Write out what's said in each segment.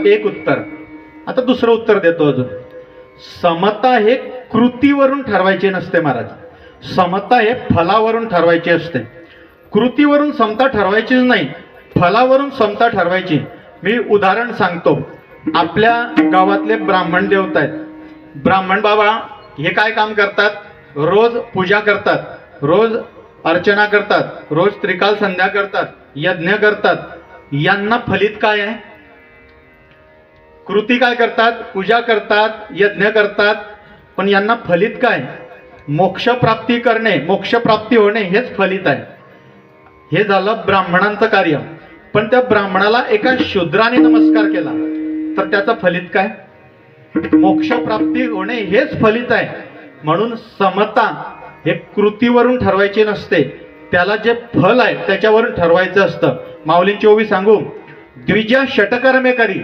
एक उत्तर. आता दुसरं उत्तर देतो अजून. समता हे कृतीवरून ठरवायचे नसते महाराज. समता हे फलावरून ठरवायची असते. कृतीवरून समता ठरवायचीच नाही, फलावरून समता ठरवायची. मी उदाहरण सांगतो. आपल्या गावातले ब्राह्मण देवता आहेत. ब्राह्मण बाबा हे काय काम करतात? रोज पूजा करतात, रोज अर्चना करतात, रोज त्रिकाल संध्या करतात, यज्ञ करतात. यांना फलित काय आहे? कृती काय करतात? पूजा करतात, यज्ञ करतात, पण यांना फलित काय? मोक्ष प्राप्ती करणे, मोक्ष प्राप्ती होणे हेच फलित आहे. हे झालं ब्राह्मणांचं कार्य. पण त्या ब्राह्मणाला एका शूद्राने नमस्कार केला तर त्याचं फलित काय? मोक्ष प्राप्ती होणे हेच फलित आहे. म्हणून समता हे कृतीवरून ठरवायचे नसते, त्याला जे फल आहे त्याच्यावरून ठरवायचं असतं. माऊलींची ओवी सांगू. द्विजा षटकर्मे करी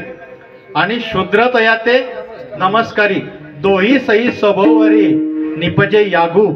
आणि शूद्र तया ते नमस्कारी, दोही सही स्वभावरी निपजे यागू.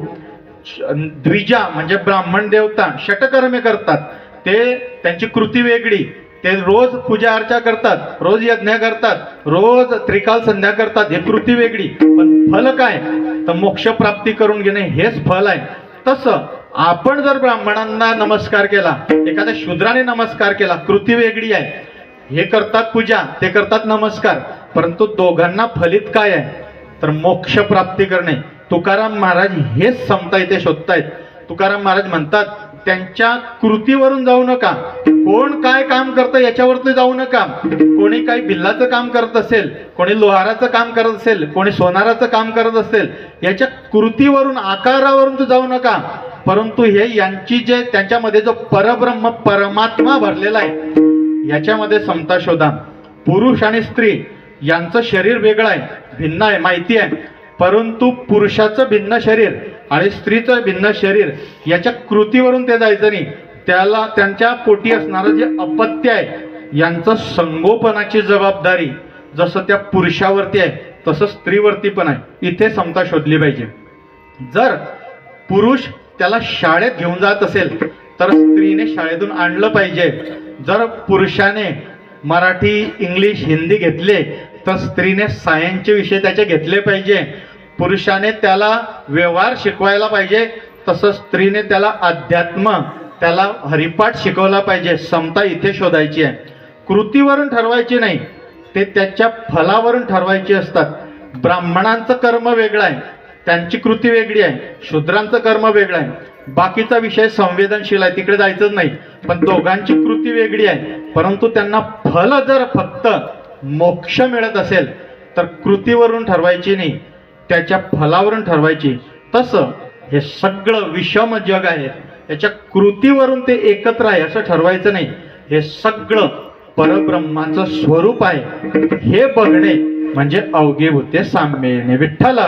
द्विजा म्हणजे ब्राह्मण देवता षटकर्मे करतात, ते त्यांची कृती वेगळी. ते रोज पूजा अर्चा करतात, रोज यज्ञ करतात, रोज त्रिकाल संध्या करतात, हे कृती वेगळी. पण फल काय? तर मोक्ष प्राप्ती करून घेणे हेच फल आहे. तसं आपण जर ब्राह्मणांना नमस्कार केला, एखाद्या शूद्राने नमस्कार केला, कृती वेगळी आहे. हे करतात पूजा, ते करतात नमस्कार, परंतु दोघांना फलित काय आहे? तर मोक्ष प्राप्ती करणे. तुकाराम महाराज हेच समता इथे शोधतायत. तुकाराम महाराज म्हणतात, त्यांच्या कृतीवरून जाऊ नका. कोण काय काम करतं याच्यावरती जाऊ नका. कोणी काही भिल्लाचं काम करत असेल, कोणी लोहाराचं काम करत असेल, कोणी सोनाराचं काम करत असेल, याच्या कृतीवरून आकारावरून तू जाऊ नका. परंतु हे यांची जे त्यांच्यामध्ये जो परब्रह्म परमात्मा भरलेला आहे याच्यामध्ये समता शोधा. पुरुष आणि स्त्री यांचं शरीर वेगळं आहे, भिन्न आहे, माहिती आहे. परंतु पुरुषाचं भिन्न शरीर आणि स्त्रीचं भिन्न शरीर याच्या कृतीवरून ते जायचं नाही. त्याला त्यांच्या पोटी असणारं जे अपत्य आहे यांचं संगोपनाची जबाबदारी जसं त्या पुरुषावरती आहे तसं स्त्रीवरती पण आहे. इथे समता शोधली पाहिजे. जर पुरुष त्याला शाळेत घेऊन जात असेल तर स्त्रीने शाळेतून आणलं पाहिजे. जर पुरुषाने मराठी, इंग्लिश, हिंदी घेतले तर स्त्रीने सायन्सचे विषय त्याचे घेतले पाहिजे. पुरुषाने त्याला व्यवहार शिकवायला पाहिजे, तसं स्त्रीने त्याला अध्यात्म, त्याला हरिपाठ शिकवला पाहिजे. समता इथे शोधायची आहे. कृतीवरून ठरवायची नाही, ते त्याच्या फलावरून ठरवायची असतात. ब्राह्मणांचं कर्म वेगळं आहे, त्यांची कृती वेगळी आहे. शूद्रांचं कर्म वेगळं आहे. बाकीचा विषय संवेदनशील आहे, तिकडे जायचंच नाही. पण दोघांची कृती वेगळी आहे. परंतु त्यांना फल जर फक्त मोक्ष मिळत असेल तर कृतीवरून ठरवायची नाही, त्याच्या फलावरून ठरवायची. तसं हे सगळं विषम जग आहे, याच्या कृतीवरून ते एकत्र आहे असं ठरवायचं नाही. हे सगळं परब्रह्माचं स्वरूप आहे हे बघणे म्हणजे अवघे साम्य. विठ्ठला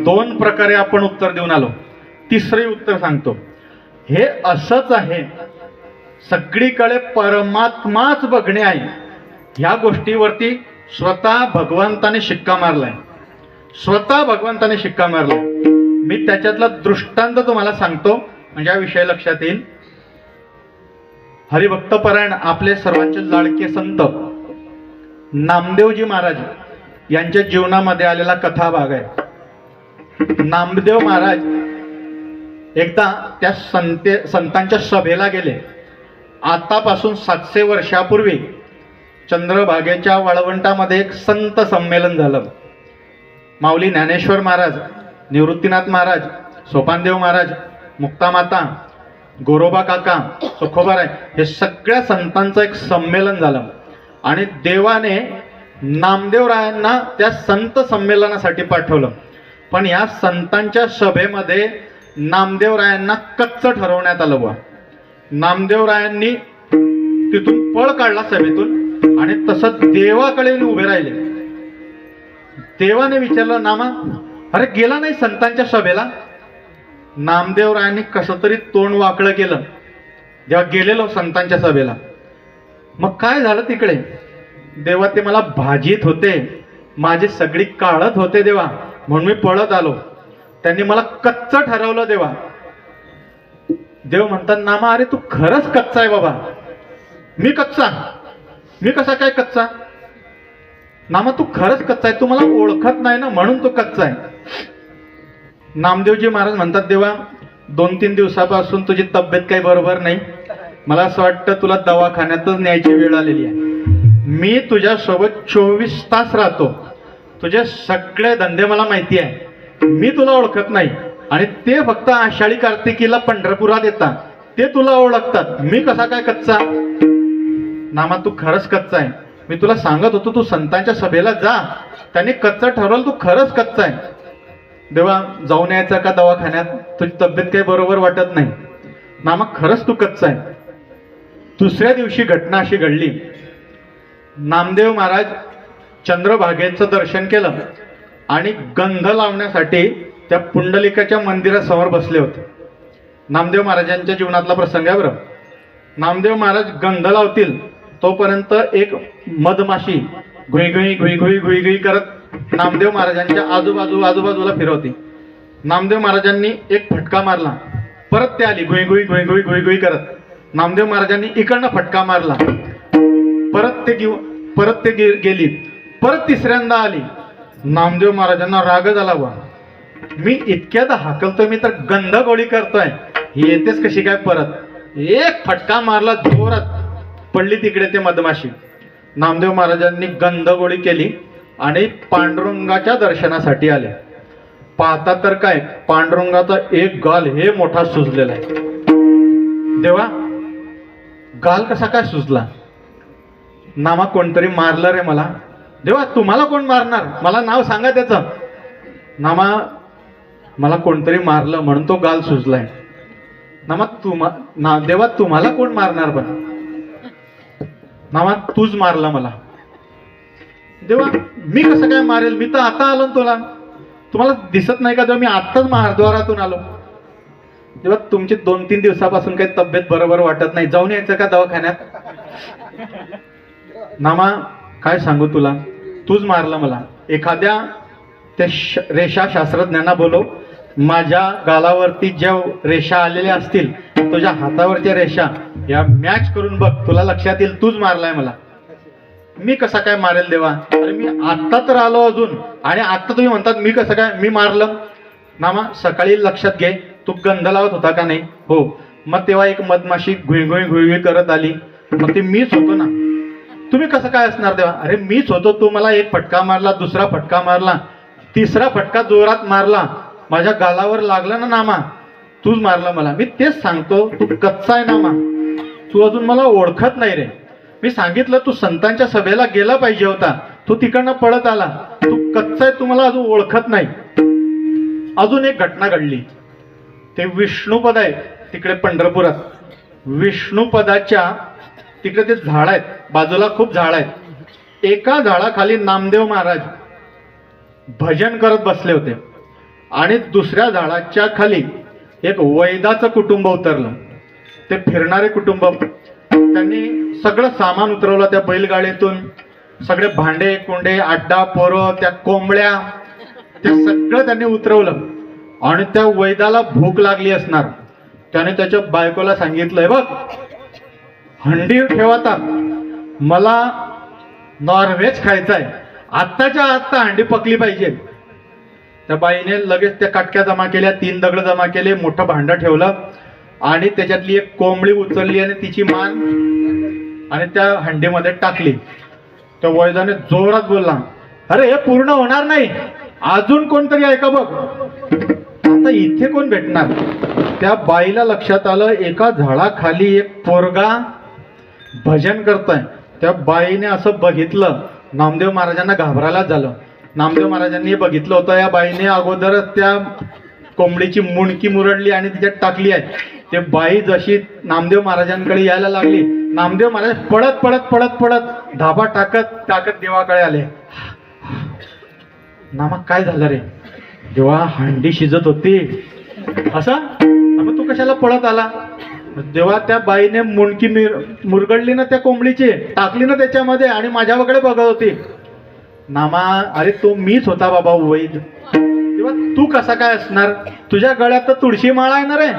दोन प्रकारे आपण उत्तर देऊन आलो. तिसरे उत्तर सांगतो. हे असंच आहे, सगळीकडे परमात्माच बघणे आहे. ह्या गोष्टीवरती स्वतः भगवंताने शिक्का मारलाय. स्वतः भगवंताने शिक्का मारलाय. मी त्याच्यातला दृष्टांत तुम्हाला सांगतो म्हणजे हा विषय लक्षात येईल. हरिभक्तपरायण आपले सर्वांचे लाडके संत नामदेवजी महाराज यांच्या जीवनामध्ये आलेला कथा भाग आहे. नामदेव महाराज एकदा त्या संतांच्या सभेला गेले. आतापासून 700 वर्षापूर्वी चंद्रभागेच्या वाळवंटामध्ये एक संत संमेलन झालं. माऊली ज्ञानेश्वर महाराज, निवृत्तीनाथ महाराज, सोपानदेव महाराज, मुक्तामाता, गोरोबा काका, सुखोबाराय हे सगळ्या संतांचं एक संमेलन झालं. आणि देवाने नामदेवरायांना त्या संत संमेलनासाठी पाठवलं. पण या संतांच्या सभेमध्ये नामदेवरायांना कच्च ठरवण्यात आलं. बा नामदेवरायांनी तिथून पळ काढला सभेतून आणि तसं देवाकडे उभे राहिले. देवाने विचारलं, नामा अरे गेला नाही संतांच्या सभेला? नामदेवरायांनी कसं तरी तोंड वाकडं केलं जेव्हा गेलेलो संतांच्या सभेला. मग काय झालं तिकडे? देवा ते मला भाजीत होते, माझी सगळी काढत होते देवा, म्हणून मी पळत आलो. त्यांनी मला कच्च ठरवलं देवा. देव म्हणतात नामा अरे तू खरंच कच्चा आहे बाबा. मी कच्चा? मी कसा काय कच्चा? नामा तू खरंच कच्चा आहे, तू मला ओळखत नाही ना म्हणून तू कच्चा आहे. नामदेवजी महाराज म्हणतात देवा 2-3 दिवसापासून तुझी तब्येत काही बरोबर नाही, मला असं वाटतं तुला दवाखान्यातच न्यायची वेळ आलेली आहे. मी तुझ्यासोबत 24 तास राहतो, तुझे सगळे धंदे मला माहिती आहे, मी तुला ओळखत नाही आणि ते फक्त आषाढी कार्तिकीला पंढरपुरात येतात ते तुला ओळखतात. मी कसा काय कच्चा? नामा तू खरंच कच्चा आहे. मी तुला सांगत होतो तू संतांच्या सभेला जा, त्यांनी कच्चा ठरवलं, तू खरंच कच्चा आहे. देवा जाऊन यायचं का दवाखान्यात? तुझी तब्येत काही बरोबर वाटत नाही. नामा खरंच तू कच्चा आहे. दुसऱ्या दिवशी घटना अशी घडली, नामदेव महाराज चंद्रभागेचं दर्शन केलं आणि गंध लावण्यासाठी त्या पुंडलिकाच्या मंदिरासमोर बसले होते. नामदेव महाराजांच्या जीवनातला प्रसंग आहे बरं. नामदेव महाराज गंध लावतील तोपर्यंत एक मधमाशी घुई घुई घुई घुई घुई घुई करत नामदेव महाराजांच्या आजूबाजूला फिरवते. नामदेव महाराजांनी एक फटका मारला, परत ते आली घुई घुई घुई घुई घुई घुई करत. नामदेव महाराजांनी इकडनं फटका मारला, परत ते गेली, परत तिसऱ्यांदा आली. नामदेव महाराजांना राग झाला, वा मी इतक्यात हाकलतोय, मी तर गंध गोळी करतोय, ही येतेच कशी काय परत? एक फटका मारला, जोरात पडली तिकडे ते मधमाशी. नामदेव महाराजांनी गंध गोळी केली आणि पांडुरंगाच्या दर्शनासाठी आले. पाहता तर काय, पांडुरंगाचा एक गाल हे मोठा सुजलेला आहे. देवा गाल कसा काय सुजला? नामा कोणतरी मारलं रे मला. देवा तुम्हाला कोण मारणार? मला नाव सांगा त्याचं. नामा मला कोणतरी मारलं म्हणून तो गाल सुजलाय. नामा देवा तुम्हाला कोण मारणार? पण नामा तूच मारला मला. देवा मी कसं काय मारेल? मी तर आता आलो तुला, तुम्हाला दिसत नाही का देवा? मी आत्ताच महाद्वारातून आलो. तेव्हा तुमची 2-3 दिवसापासून काही तब्येत बरोबर वाटत नाही, जाऊन यायचं का दवाखान्यात? नामा काय सांगू तुला, तूच मारलं मला. एखाद्या त्या रेषा शास्त्रज्ञांना बोलव, माझ्या गालावरती ज्या रेषा आलेल्या असतील तुझ्या हातावरच्या रेषा या मॅच करून बघ, तुला लक्षात येईल तूच मारलाय मला. मी कसा काय मारेल देवा? अरे मी आत्ता तर आलो अजून, आणि आत्ता तुम्ही म्हणतात मी कसं काय मी मारलं? नामा सकाळी लक्षात घे, तू गंध लावत होता का नाही? हो. मग तेव्हा एक मधमाशी घुई घुई घुई करत आली, मग ते मीच होतो ना. तुम्ही कसं काय असणार देवा? अरे मीच होतो. तू मला एक फटका मारला, दुसरा फटका मारला, तिसरा फटका जोरात मारला, माझ्या गालावर लागला ना नामा, तूच मारला मला. मी तेच सांगतो तू कच्चा आहे नामा, तू अजून मला ओळखत नाही रे. मी सांगितलं तू संतांच्या सभेला गेला पाहिजे होता, तू तिकडनं पळत आला. तू कच्चा आहे, तू मला अजून ओळखत नाही. अजून एक घटना घडली, ते विष्णुपद आहे तिकडे पंढरपुरात. विष्णुपदाच्या तिकडे ते झाड आहेत, बाजूला खूप झाड आहेत. एका झाडाखाली नामदेव महाराज भजन करत बसले होते आणि दुसऱ्या झाडाच्या खाली एक वैदाचं कुटुंब उतरलं. ते फिरणारे कुटुंब, त्यांनी सगळं सामान उतरवलं त्या बैलगाडीतून. सगळे भांडे कुंडे, अड्डा पोरं, त्या कोंबड्या, ते सगळं त्यांनी उतरवलं. आणि त्या वैदाला भूक लागली असणार, त्याने त्याच्या बायकोला सांगितलंय, बघ हंडी ठेवता, मला नॉनव्हेज खायचं आहे, आत्ताच्या आत्ता हंडी पकली पाहिजे. त्या बाईने लगेच त्या काटक्या जमा केल्या, 3 दगड जमा केले, मोठं भांडं ठेवलं आणि त्याच्यातली एक कोंबडी उचलली आणि तिची मान आणि त्या हंडीमध्ये टाकली. त्या वैदाने जोरात बोलला, अरे हे पूर्ण होणार नाही, अजून कोणतरी आहे का बघ. आता इथे कोण भेटणार? त्या बाईला लक्षात आलं, एका झाडाखाली एक पोरगा भजन करतोय. त्या बाईने असं बघितलं, नामदेव महाराजांना घाबरायला झालं. नामदेव महाराजांनी बघितलं होतं, या बाईने अगोदरच त्या कोंबडीची मुंडकी मुरडली आणि तिच्यात टाकली आहे. ते बाई जशी नामदेव महाराजांकडे यायला लागली, नामदेव महाराज पळत पळत पळत पळत धाबा टाकत टाकत देवाकडे आले. नामा काय झालं रे? देवा हंडी शिजत होती. असं मग तू कशाला पळत आला? जेव्हा त्या बाईने मुंडकी मुरगडली ना त्या कोंबडीची, टाकली ना त्याच्यामध्ये आणि माझ्याकडे बघत होती. नामा अरे तो मीच होता बाबा वैद. तेव्हा तू कसा काय असणार? तुझ्या गळ्यात तर तुळशी माळा आहे ना रे.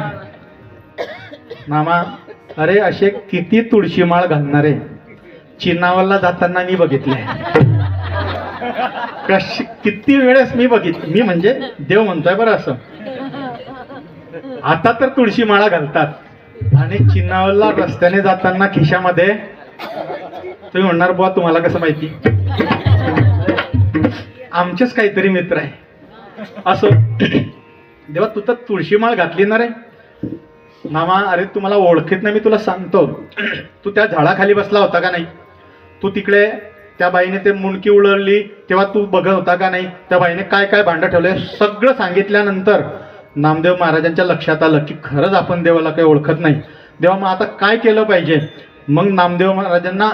मामा अरे असे किती तुळशी माळ घालणारे चिन्नावरला जाताना मी बघितले. किती वेळेस मी मी म्हणजे देव म्हणतोय बरं असं. आता तर तुळशी माळा घालतात आणि चिन्नावरला रस्त्याने जाताना खिशामध्ये. तुम्ही म्हणणार बुवा तुम्हाला कसं माहिती? आमचेच काहीतरी मित्र आहे असं. देवा तू तर तुळशी माळ घातली ना रे. मामा अरे तुम्हाला ओळखीत नाही मी तुला सांगतो. तू त्या झाडाखाली बसला होता का नाही? तू तिकडे त्या बाईने ते मुंडकी उडवली तेव्हा तू बघत होता का नाही? त्या बाईने काय काय भांडं ठेवलंय सगळं सांगितल्यानंतर नामदेव महाराजांच्या लक्षात आलं की खरंच आपण देवाला काही ओळखत नाही. देवा मग आता काय केलं पाहिजे? मग नामदेव महाराजांना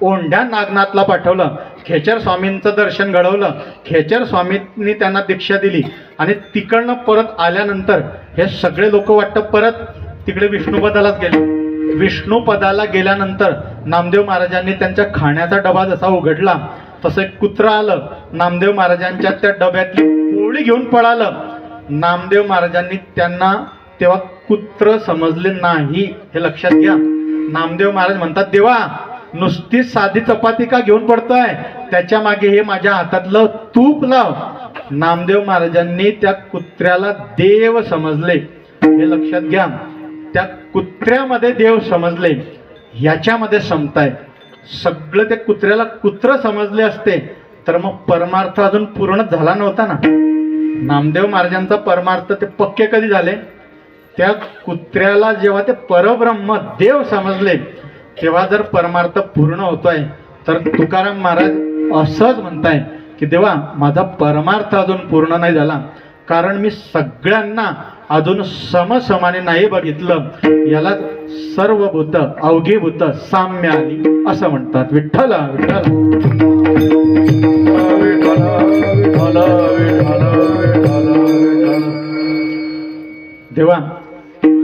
ओंढ्या नागनाथला पाठवलं. खेचर स्वामींचं दर्शन घडवलं. खेचर स्वामींनी त्यांना दीक्षा दिली आणि तिकडनं परत आल्यानंतर हे सगळे लोक वाटतं परत तिकडे विष्णुपदालाच गेले. विष्णुपदाला गेल्यानंतर नामदेव महाराजांनी त्यांच्या खाण्याचा डबा जसा उघडला तसं एक कुत्रा आलं. नामदेव महाराजांच्या त्या डब्यातली पोळी घेऊन पळालं. नामदेव महाराजांनी त्यांना तेव्हा कुत्र समजले नाही हे लक्षात घ्या. नामदेव महाराज म्हणतात देवा नुसती साधी चपाती का घेऊन पडतोय? त्याच्या मागे हे माझ्या हातातलं तूप लाव. नामदेव महाराजांनी त्या कुत्र्याला देव समजले हे लक्षात घ्या. त्या कुत्र्यामध्ये देव समजले याच्यामध्ये समताय. सगळं त्या कुत्र्याला कुत्र समजले असते तर मग परमार्थ अजून पूर्णच झाला नव्हता ना. नामदेव महाराजांचा परमार्थ ते पक्के कधी झाले? त्या कुत्र्याला जेव्हा ते परब्रह्म देव समजले तेव्हा जर परमार्थ पूर्ण होतोय तर तुकाराम महाराज असंच म्हणताय की देवा माझा परमार्थ अजून पूर्ण नाही झाला कारण मी सगळ्यांना अजून समसमाने नाही बघितलं. याला सर्व भूत अवघी भूत साम्य आली असं म्हणतात. विठ्ठल विठ्ठल देवा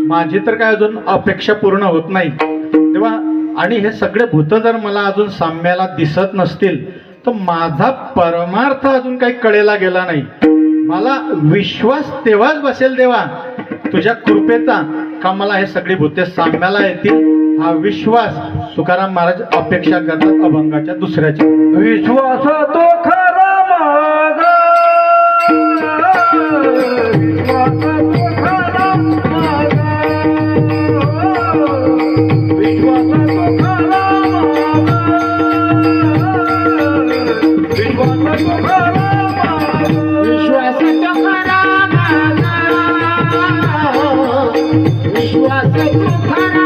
माझी तर काय अजून अपेक्षा पूर्ण होत नाही तेव्हा. आणि हे सगळे भूत जर मला अजून साम्याला दिसत नसतील तर माझा परमार्थ अजून काही कळेला गेला नाही. मला विश्वास तेव्हाच बसेल देवा तुझ्या कृपेचा का मला हे सगळी भूते साम्याला येतील. हा विश्वास तुकाराम महाराज अपेक्षा करतात अभंगाच्या दुसऱ्याच्या. विश्वास तो खरा मागा, विश्वास तो खरा मागा, विश्वास तो खरा मागा, विश्वास तो खरा मागा, विश्वास तो खरा मागा, विश्वास तो खरा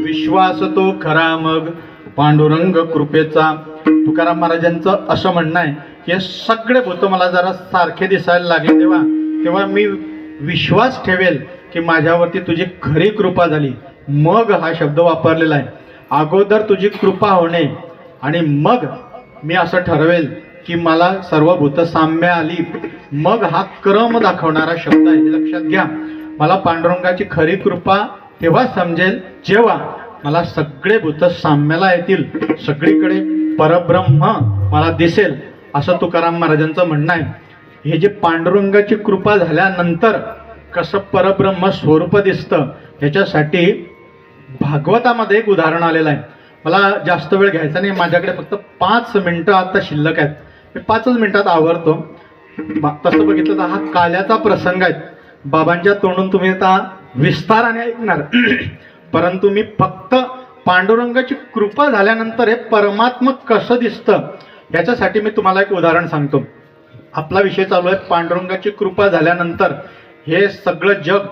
विश्वास तो खरा मग पांडुरंग कृपेचा. तुकाराम महाराजांचं असं म्हणणं आहे की हे सगळे भूत मला जरा सारखे दिसायला लागले तेव्हा मी विश्वास ठेवेल की माझ्यावरती तुझी खरी कृपा झाली. मग हा शब्द वापरलेला आहे. अगोदर तुझी कृपा होणे आणि मग मी असं ठरवेल की मला सर्व भूत साम्य आली, मग हा क्रम दाखवणारा शब्द आहे, हे लक्षात घ्या. मला पांडुरंगाची खरी कृपा तेव्हा समजेल जेव्हा मला सगळे भूत साम्याला येतील, सगळीकडे परब्रह्म मला दिसेल, असं तुकाराम महाराजांचं म्हणणं आहे. हे जे पांडुरंगाची कृपा झाल्यानंतर कसं परब्रह्म स्वरूप दिसतं ह्याच्यासाठी भागवतामध्ये एक उदाहरण आलेलं आहे. मला जास्त वेळ घ्यायचा नाही, माझ्याकडे फक्त 5 मिनिटं आता शिल्लक आहेत, मी 5च मिनिटात आवरतो. तसं बघितलं तर हा काल्याचा प्रसंग आहे. बाबांच्या तोंडून तुम्ही आता विस्ताराने ऐकणार परंतु मी फक्त पांडुरंगाची कृपा झाल्यानंतर हे परमात्मा कसं दिसतं याच्यासाठी मी तुम्हाला एक उदाहरण सांगतो. आपला विषय चालू आहे पांडुरंगाची कृपा झाल्यानंतर हे सगळं जग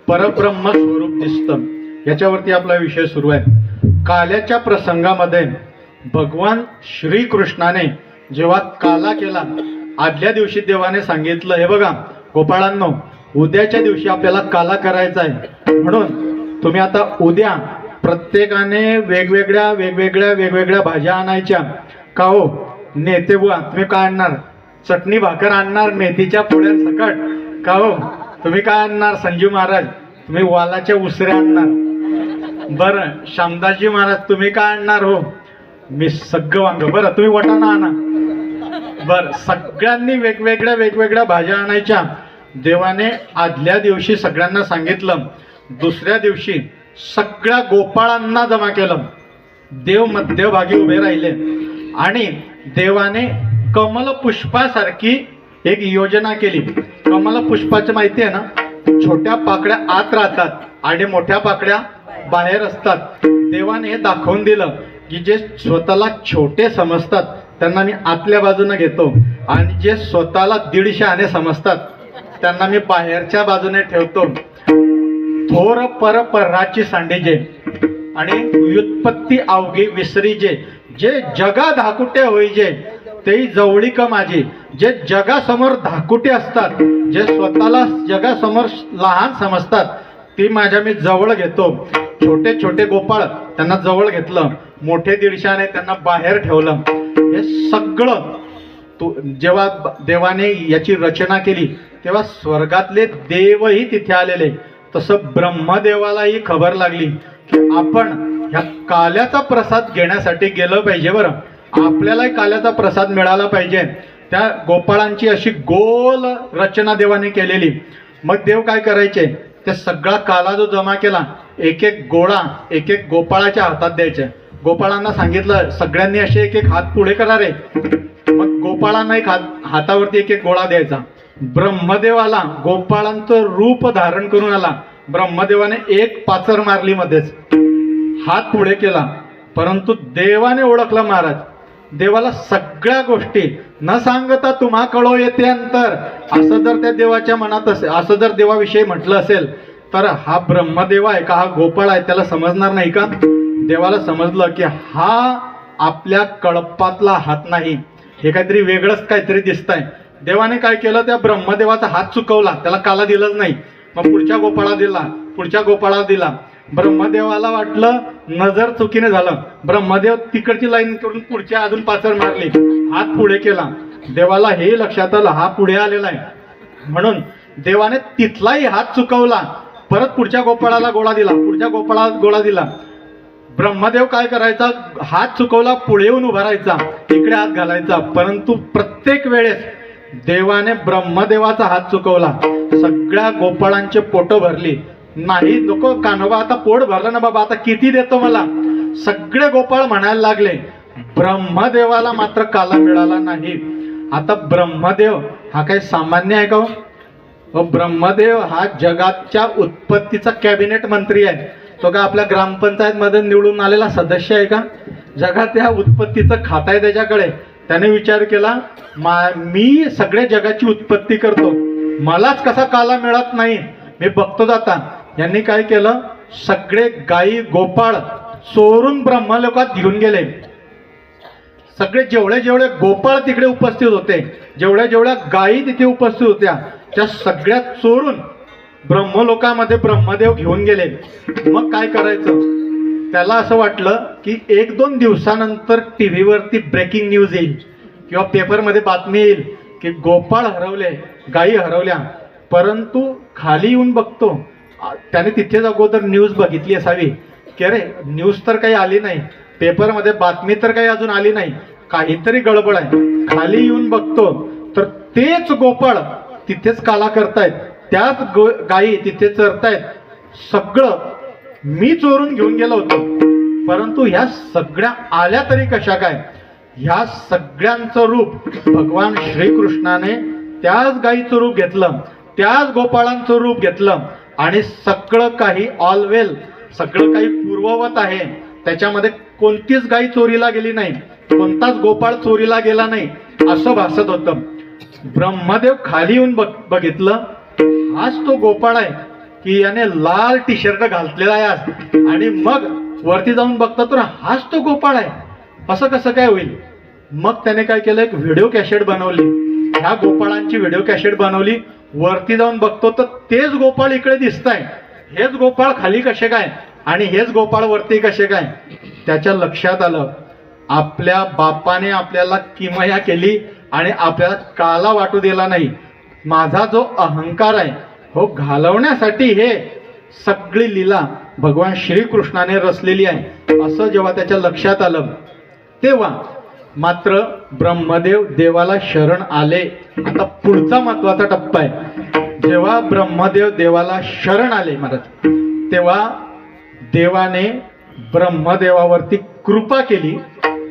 परब्रह्म स्वरूप दिसतं, याच्यावरती आपला विषय सुरू आहे. काल्याच्या प्रसंगामध्ये भगवान श्रीकृष्णाने जेव्हा काला केला, आदल्या दिवशी देवाने सांगितलं, हे बघा गोपाळांनो, उद्याच्या दिवशी आपल्याला काला करायचा आहे, म्हणून तुम्ही आता उद्या प्रत्येकाने वेगवेगळ्या भाज्या आणायच्या. का हो नेते बुवा, तुम्ही काय आणणार? चटणी भाकर आणणार मेथीच्या पोळ्या सकट. का हो तुम्ही काय आणणार? संजीव महाराज तुम्ही वालाच्या उसऱ्या आणणार. बरं श्यामदासजी महाराज तुम्ही काय आणणार? हो मी सगळं वांग. बरं तुम्ही वटाणा आणा. बरं सगळ्यांनी वेगवेगळ्या भाज्या आणायच्या. देवाने आदल्या दिवशी सगळ्यांना सांगितलं, दुसऱ्या दिवशी सगळ्या गोपाळांना जमा केलं. देव मध्यभागी उभे राहिले आणि देवाने कमल पुष्पासारखी एक योजना केली. कमल पुष्पाची माहिती आहे ना, छोट्या पाकळ्या आत राहतात आणि मोठ्या पाकळ्या बाहेर असतात. देवाने हे दाखवून दिलं की जे स्वतःला छोटे समजतात त्यांना मी आतल्या बाजूने घेतो आणि जे स्वतःला 150 आणे समजतात त्यांना मी बाहेरच्या बाजूने ठेवतो. थोर पर पराची सांडीजे आणि व्युत्पत्ती अवघी विसरीजे, जे जगा धाकुटे होईजे ते जवळीक माझी. जे जगासमोर धाकुटे असतात, जे स्वतःला जगासमोर लहान समजतात, ती माझ्या मी जवळ घेतो. छोटे छोटे गोपाळ त्यांना जवळ घेतलं, मोठे 150 त्यांना बाहेर ठेवलं. हे सगळं जेव्हा देवाने याची रचना केली तेव्हा स्वर्गातले देवही तिथे आलेले. तसं ब्रह्मदेवालाही खबर लागली की आपण ह्या काल्याचा प्रसाद घेण्यासाठी गेलं पाहिजे. बरं आपल्यालाही काल्याचा प्रसाद मिळाला पाहिजे. त्या गोपाळांची अशी गोल रचना देवाने केलेली. मग देव काय करायचे, ते सगळा काला जो जमा केला एक गोळा एक गोपाळाच्या हातात द्यायचे. गोपाळांना सांगितलं सगळ्यांनी असे एक हात पुढे करा रे. मग गोपाळांना एक हातावरती एक गोळा द्यायचा. ब्रह्मदेवाला गोपाळांचं रूप धारण करून आला. ब्रह्मदेवाने एक पाचर मारली मध्येच, हात पुढे केला. परंतु देवाने ओळखलं महाराज, देवाला सगळ्या गोष्टी न सांगता तुम्हा कळो येते अंतर, असं जर त्या देवाच्या मनात असेल, असं जर देवाविषयी म्हटलं असेल तर हा ब्रह्मदेव आहे का, हा गोपाळ आहे, त्याला समजणार नाही का? देवाला समजलं की हा आपल्या कळपातला हात नाही, हे काहीतरी वेगळंच काहीतरी दिसतंय. देवाने काय केलं, त्या ब्रह्मदेवाचा हात चुकवला, त्याला काला दिलंच नाही. मग पुढच्या गोपाळा दिला. ब्रह्मदेवाला वाटलं नजर चुकीने झालं. ब्रह्मदेव तिकडची लाईन करून पुढच्या अजून पाचर मारली, हात पुढे केला. देवाला हे लक्षात आलं हा पुढे आलेला आहे, म्हणून देवाने तिथलाही हात चुकवला. परत पुढच्या गोपाळाला गोळा दिला. ब्रह्मदेव काय करायचा, हात चुकवला पुढे येऊन उभा राहायचा, इकडे हात घालायचा. परंतु प्रत्येक वेळेस देवाने ब्रह्मदेवाचा हात चुकवला. सगळ्या गोपाळांचे पोट भरली. नाही नको कान्होबा, आता पोट भरलं ना बाबा, आता किती देतो मला. सगळे गोपाळ म्हणायला लागले. ब्रह्मदेवाला मात्र काला मिळाला नाही. आता ब्रह्मदेव हा काही सामान्य आहे का हो? ब्रह्मदेव हा जगाच्या उत्पत्तीचा कॅबिनेट मंत्री आहे. तो का आपल्या ग्रामपंचायत मध्ये निवडून आलेला सदस्य आहे का? जगात या उत्पत्तीचं खातं आहे त्याच्याकडे. त्याने विचार केला, मी सगळ्या जगाची उत्पत्ती करतो, मलाच कसा काला मिळत नाही, मी बघतो आता. यांनी काय केलं, सगळे गायी गोपाळ चोरून ब्रह्मलोकात घेऊन गेले. सगळे जेवढे गोपाळ तिकडे उपस्थित होते, जेवढ्या गायी तिथे उपस्थित होत्या, त्या सगळ्या चोरून ब्रह्मलोकामध्ये ब्रह्मदेव घेऊन गेले. मग काय करायचं, त्याला असं वाटलं की 1-2 दिवसानंतर टी व्हीवरती ब्रेकिंग न्यूज येईल किंवा पेपरमध्ये बातमी येईल की गोपाळ हरवले, गायी हरवल्या. परंतु खाली येऊन बघतो, त्याने तिथेच अगोदर न्यूज बघितली असावी की अरे न्यूज तर काही आली नाही, पेपरमध्ये बातमी तर काही अजून आली नाही, काहीतरी गडबड आहे. खाली येऊन बघतो तर तेच गोपाळ तिथेच काला करतायत, त्याच गायी तिथे चरतायत. सगळं मी चोरून घेऊन गेलो होतो. परंतु ह्या सगळ्या आल्या तरी कशा काय? ह्या सगळ्यांचं रूप भगवान श्रीकृष्णाने त्याच गायीचं रूप घेतलं, त्याच गोपाळांचं रूप घेतलं आणि सगळं काही ऑल वेल, सगळं काही पूर्ववत आहे. त्याच्यामध्ये कोणतीच गायी चोरीला गेली नाही, कोणताच गोपाळ चोरीला गेला नाही असं भासत होतं. ब्रह्मदेव खाली येऊन बघितलं, हाच तो गोपाळ आहे की याने लाल टी शर्ट घातलेला आहे आज. आणि मग वरती जाऊन बघता तर हाच तो गोपाळ आहे. असं कसं काय होईल? मग त्याने काय केलं, एक व्हिडिओ कॅसेट बनवली, ह्या गोपाळांची व्हिडिओ कॅसेट बनवली. वरती जाऊन बघतो तर तेच गोपाळ इकडे दिसताय, हेच गोपाळ खाली कसे काय आणि हेच गोपाळ वरती कसे काय? त्याच्या लक्षात आलं, आपल्या बापाने आपल्याला किमया केली आणि आपल्याला काला वाटू दिला नाही. माझा जो अहंकार आहे हो घालवण्यासाठी हे सगळी लीला भगवान श्रीकृष्णाने रचलेली आहे असं जेव्हा त्याच्या लक्षात आलं, तेव्हा मात्र ब्रह्मदेव देवाला शरण आले. आता पुढचा महत्वाचा टप्पा आहे. जेव्हा ब्रह्मदेव देवाला शरण आले महाराज, तेव्हा देवाने ब्रह्मदेवावरती कृपा केली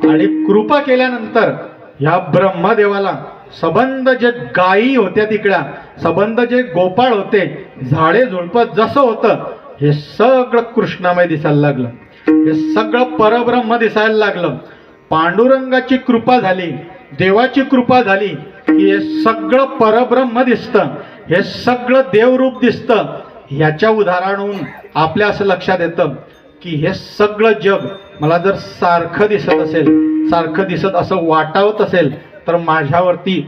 आणि कृपा केल्यानंतर ह्या ब्रह्मदेवाला संबंध जे गायी होत्या तिकड्या, संबंध जे गोपाळ होते, झाडे झुडपं जसं होतं हे सगळं कृष्णामय दिसायला लागलं, हे सगळं परब्रह्म दिसायला लागलं. पांडुरंगाची कृपा झाली, देवाची कृपा झाली की हे सगळं परब्रह्म दिसतं, हे सगळं देवरूप दिसतं. ह्याच्या उदाहरणावरून आपल्या असं लक्षात येतं की हे सगळं जग मला जर सारखं दिसत असेल, सारखं दिसत असं वाटावत असेल तर माझ्यावरती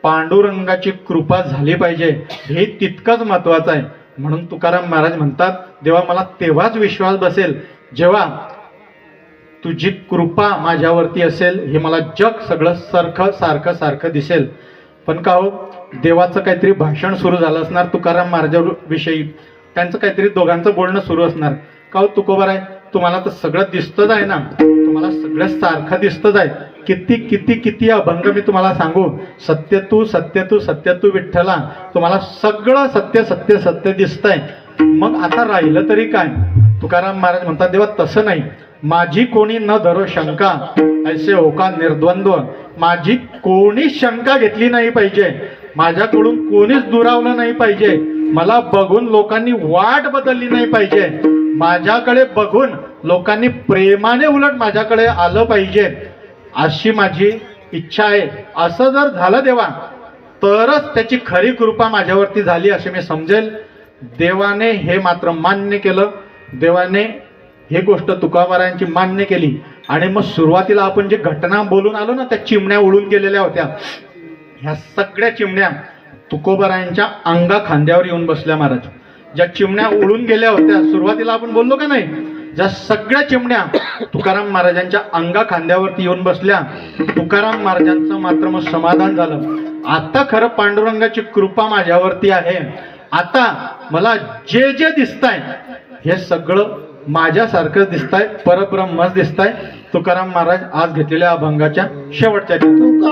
पांडुरंगाची कृपा झाली पाहिजे, हे तितकंच महत्वाचं आहे. म्हणून तुकाराम महाराज म्हणतात, देवा मला तेव्हाच विश्वास बसेल जेव्हा तुझी कृपा माझ्यावरती असेल, हे मला जग सगळं सारखं सारखं दिसेल. पण का हो, देवाचं काहीतरी भाषण सुरू झालं असणार तुकाराम महाराजाविषयी, त्यांचं काहीतरी दोघांचं बोलणं सुरू असणार. का हो तुकोबर आहे, तुम्हाला तर सगळं दिसतच आहे ना, तुम्हाला सगळं सारखं दिसतच आहे. किती किती किती अभंग मी तुम्हाला सांगू, सत्य तू सत्य तू सत्य तू विठ्ठला, तुम्हाला सगळं सत्य सत्य सत्य दिसतंय. मग आता राहिलं तरी काय? तुकाराम महाराज म्हणतात, देवा तसं नाही, माझी कोणी न धरो शंका ऐसे होका निर्द्वंद्व. माझी कोणीच शंका घेतली नाही पाहिजे, माझ्याकडून कोणीच दुरावलं नाही पाहिजे, मला बघून लोकांनी वाट बदलली नाही पाहिजे, माझ्याकडे बघून लोकांनी प्रेमाने उलट माझ्याकडे आलं पाहिजे, अशी माझी इच्छा आहे. असं जर झालं देवा तरच त्याची खरी कृपा माझ्यावरती झाली असे मी समजेल. देवाने हे मात्र मान्य केलं, देवाने हे गोष्ट तुकोबारायांची मान्य केली. आणि मग सुरुवातीला आपण जे घटना बोलून आलो ना, त्या चिमण्या उडून गेलेल्या होत्या, ह्या सगळ्या चिमण्या तुकोबारायांच्या अंगा खांद्यावर येऊन बसल्या महाराज. ज्या चिमण्या उडून गेल्या होत्या सुरुवातीला आपण बोललो का नाही, ज्या सगळ्या चिमण्या तुकाराम महाराजांच्या अंगा खांद्यावरती येऊन बसल्या. तुकाराम महाराजांचं मात्र मग समाधान झालं, आता खरं पांडुरंगाची कृपा माझ्यावरती आहे, आता मला जे जे दिसतंय हे सगळं माझ्यासारखंच दिसतंय, परब्रह्मच दिसतंय. तुकाराम महाराज आज घेतलेल्या अभंगाच्या शेवटच्या विश्वास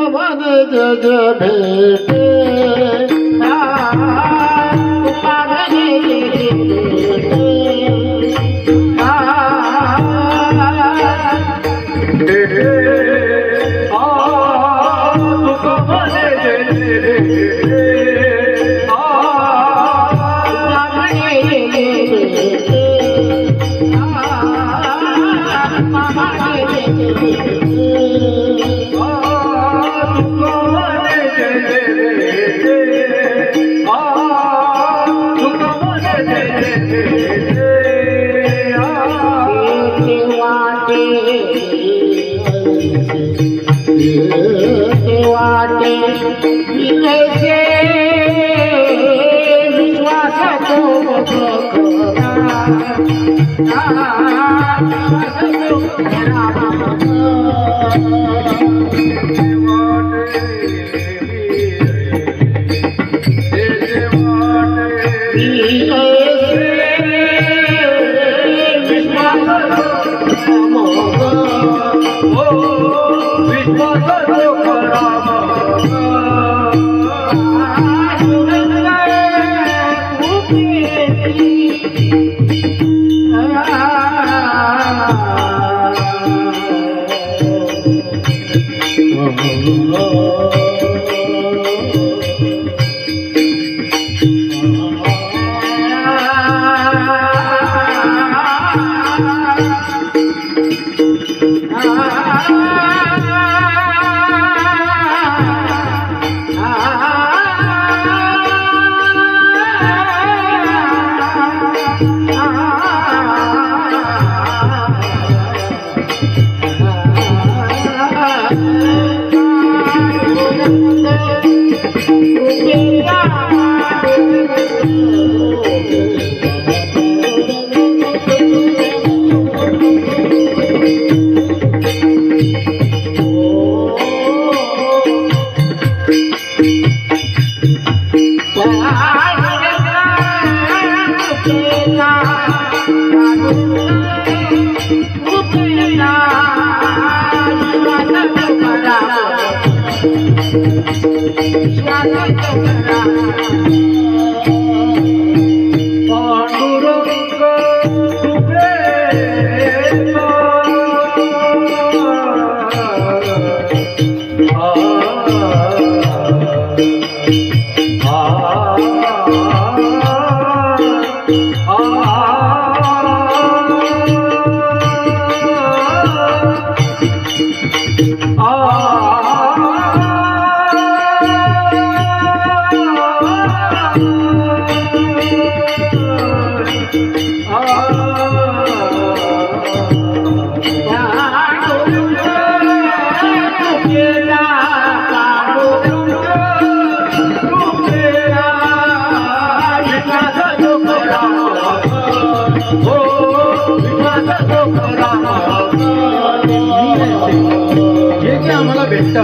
जे जे आम्हाला भेटतं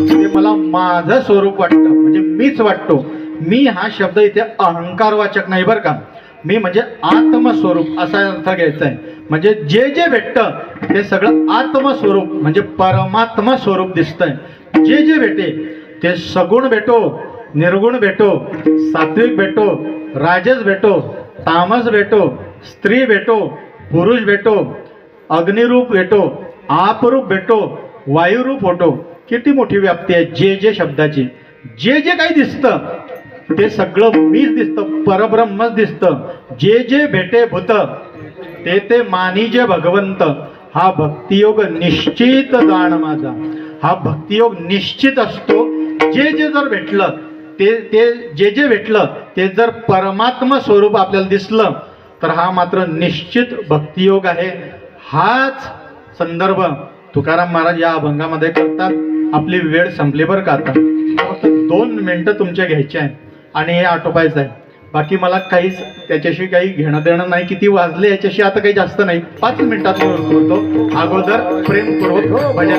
ते मला माझं स्वरूप वाटतं, म्हणजे मीच वाटतो. मी हा शब्द इथे अहंकारवाचक नाही बरं का, मी म्हणजे आत्मस्वरूप असा अर्थ घ्यायचा आहे. म्हणजे जे जे भेटतं ते सगळं आत्मस्वरूप म्हणजे परमात्मा स्वरूप दिसतंय. जे जे भेटे ते सगुण भेटो, निर्गुण भेटो, सात्विक भेटो, राजस भेटो, तामस भेटो, स्त्री भेटो, पुरुष भेटो, अग्निरूप भेटो, आपरूप भेटो, वायुरूप भेटो. किती मोठी व्याप्ती आहे जे जे शब्दाची. जे जे काही दिसतं ते सगळं मीच दिसतं, परब्रह्मच दिसतं. जे जे भेटे भूत ते ते मानी जे भगवंत. हा भक्तियोग निश्चित जाण माझा. हा भक्तियोग निश्चित असतो. जे जे जर भेटलं ते जे जे भेटलं ते जर परमात्मा स्वरूप आपल्याला दिसलं तर हा मात्र निश्चित भक्तियोग आहे. हाच संदर्भ तुकाराम महाराज या अभंगामध्ये करतात. आपली वेळ संपली बरं का, आता फक्त 2 मिनिटं तुमच्या घ्यायचे आहे आणि हे आटोपायचं आहे. बाकी मला काहीच त्याच्याशी काही घेणं देणं नाही. किती वाजले याच्याशी आता काही जास्त नाही. 5 मिनिटात करतो. अगोदर प्रेमपूर्वक भजन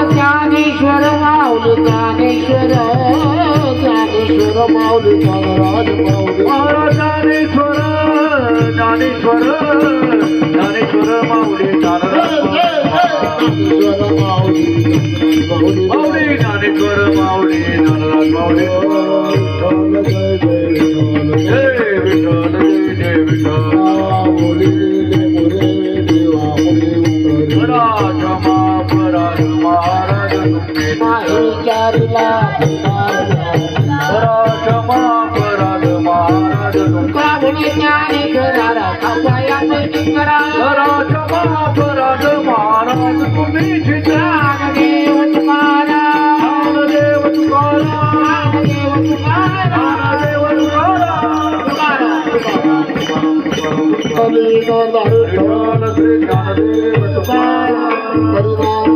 ज्ञानेश्वर माऊली ज्ञानेश्वर ज्ञानेश्वर माऊली ज्ञानराज माऊली ज्ञानेश्वर ज्ञानेश्वर ज्ञानेश्वर माऊली ज्ञानराज माऊली माऊली ज्ञानेश्वर माऊली ज्ञानराज माऊली. जय विठ्ठल जय विठ्ठल. महाराज तुम्ही ज्ञानदेव तुकाराम. कलियुग दारुण विठ्ठल श्री ज्ञानदेव तुकाराम. परिवार